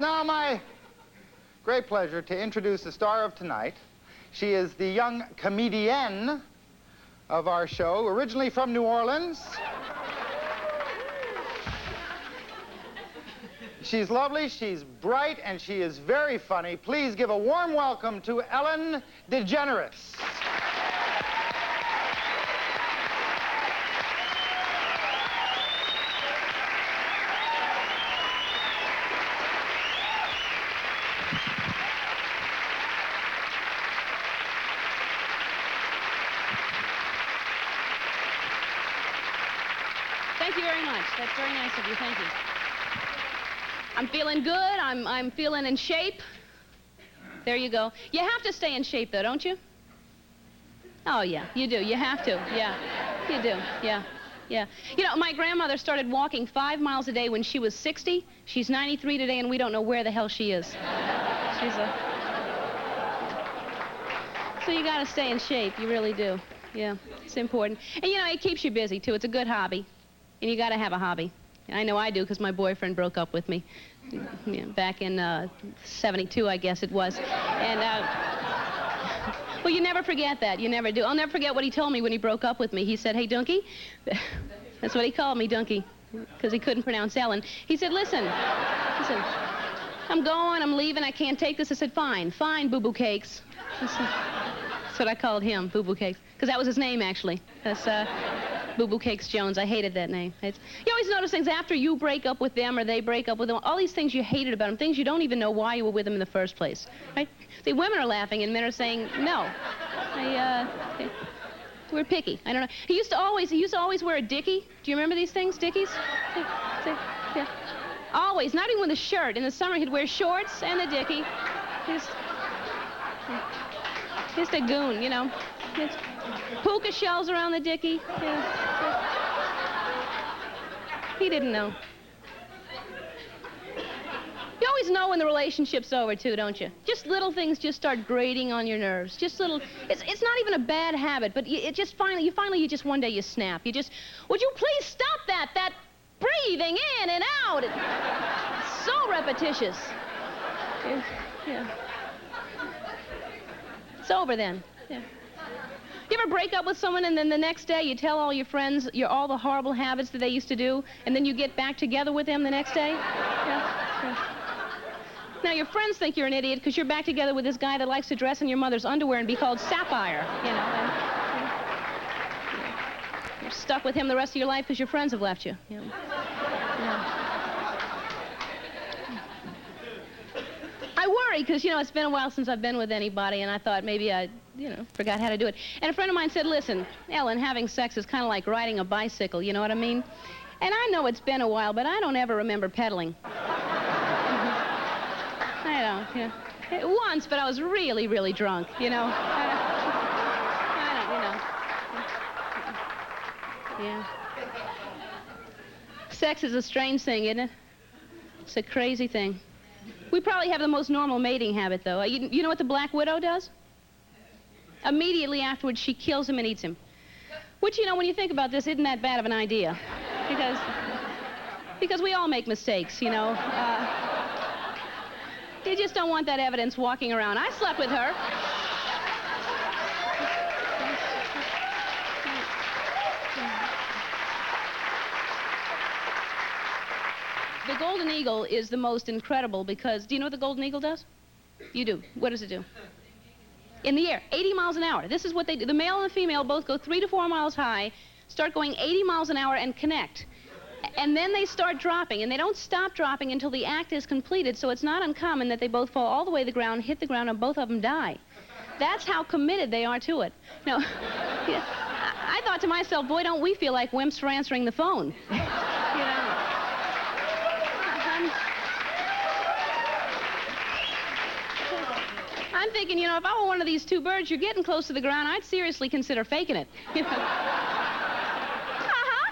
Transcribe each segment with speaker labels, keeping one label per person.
Speaker 1: Now, my great pleasure to introduce the star of tonight. She is the young comedienne of our show, originally from New Orleans. She's lovely, she's bright, and she is very funny. Please give a warm welcome to Ellen Degeneres.
Speaker 2: Thank you very much. That's very nice of you. Thank you. I'm feeling good. I'm feeling in shape. There you go. You have to stay in shape, though, don't you? Oh, yeah, you do. You have to. Yeah, you do. Yeah, yeah. You know, my grandmother started walking 5 miles a day when she was 60. She's 93 today, and we don't know where the hell she is. She's a... So you got to stay in shape. You really do. Yeah, it's important. And, you know, it keeps you busy, too. It's a good hobby. And you got to have a hobby. I know I do, because my boyfriend broke up with me back in '72, I guess it was. And, well, you never forget that. You never do. I'll never forget what he told me when he broke up with me. He said, "Hey, Dunky," that's what he called me, Dunky, because he couldn't pronounce Ellen. He said, listen, I'm going, I'm leaving, I can't take this. I said, fine, boo-boo cakes. That's what I called him, boo-boo cakes, because that was his name, actually. That's, Boo-Boo Cakes Jones. I hated that name. You always notice things after you break up with them or they break up with them, all these things you hated about them, things you don't even know why you were with them in the first place, right? See, women are laughing and men are saying, no. We're picky. I don't know. He used to always wear a dickie. Do you remember these things, dickies? Yeah. Always, not even with a shirt. In the summer, he'd wear shorts and a dickie. Just a goon, you know. Puka shells around the dickie. Yeah. He didn't know. You always know when the relationship's over, too, don't you? Just little things just start grating on your nerves. Just little... It's not even a bad habit, but you just one day you snap. You just... Would you please stop that? That breathing in and out. It's so repetitious. Yeah. It's over then. Yeah. You ever break up with someone and then the next day you tell all your friends all the horrible habits that they used to do, and then you get back together with them the next day? Yeah. Now, your friends think you're an idiot because you're back together with this guy that likes to dress in your mother's underwear and be called Sapphire, you know. And you're stuck with him the rest of your life because your friends have left you. You know. Yeah. I worry because, you know, it's been a while since I've been with anybody, and I thought maybe I, forgot how to do it. And a friend of mine said, listen, Ellen, having sex is kind of like riding a bicycle, you know what I mean? And I know it's been a while, but I don't ever remember pedaling. I don't, yeah. Once, but I was really, really drunk, you know. I don't, Yeah. Sex is a strange thing, isn't it? It's a crazy thing. We probably have the most normal mating habit, though. You know what the black widow does? Immediately afterwards, she kills him and eats him. Which, you know, when you think about this, isn't that bad of an idea. Because we all make mistakes, you know. You just don't want that evidence walking around. I slept with her. The golden eagle is the most incredible because, do you know what the golden eagle does? You do. What does it do? In the air, 80 miles an hour. This is what they do. The male and the female both go 3 to 4 miles high, start going 80 miles an hour and connect. And then they start dropping, and they don't stop dropping until the act is completed, so it's not uncommon that they both fall all the way to the ground, hit the ground, and both of them die. That's how committed they are to it. No, yeah, I thought to myself, boy, don't we feel like wimps for answering the phone. You know. I'm thinking, you know, if I were one of these two birds, you're getting close to the ground, I'd seriously consider faking it. You know?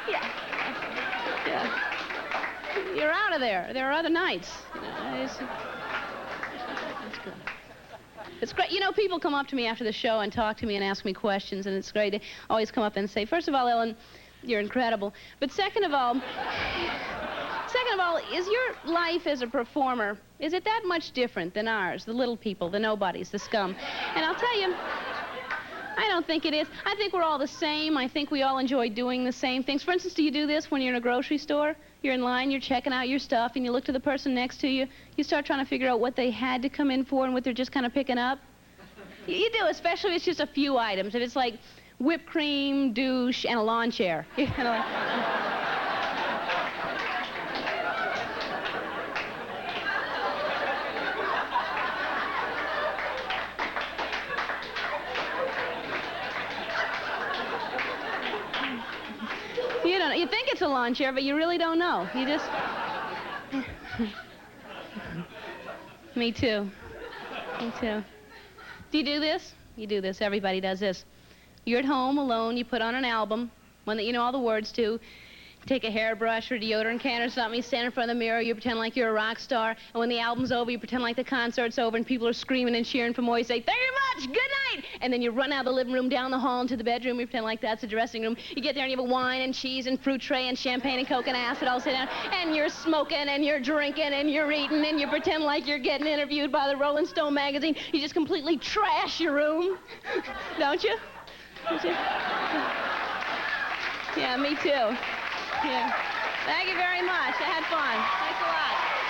Speaker 2: Yeah. You're out of there. There are other nights. You know, it's good. It's great. You know, people come up to me after the show and talk to me and ask me questions, and it's great. They always come up and say, first of all, Ellen, you're incredible. But second of all, Bill, is your life as a performer, is it that much different than ours, the little people, the nobodies, the scum? And I'll tell you, I don't think it is. I think we're all the same. I think we all enjoy doing the same things. For instance, do you do this when you're in a grocery store? You're in line, you're checking out your stuff, and you look to the person next to you. You start trying to figure out what they had to come in for and what they're just kind of picking up. You do, especially if it's just a few items. If it's like whipped cream, douche, and a lawn chair. You know, like, you don't know. You think it's a lawn chair, but you really don't know. You just... Me too. Me too. Do you do this? You do this. Everybody does this. You're at home alone. You put on an album, one that you know all the words to. Take a hairbrush or a deodorant can or something. You stand in front of the mirror. You pretend like you're a rock star. And when the album's over, you pretend like the concert's over and people are screaming and cheering for more. You say, "Thank you much. Good night." And then you run out of the living room, down the hall into the bedroom. You pretend like that's the dressing room. You get there and you have a wine and cheese and fruit tray and champagne and Coke and acid all sit down. And you're smoking and you're drinking and you're eating and you pretend like you're getting interviewed by the Rolling Stone magazine. You just completely trash your room. Don't you? Don't you? Yeah, me too. Yeah. Thank you very much. I had fun. Thanks a lot.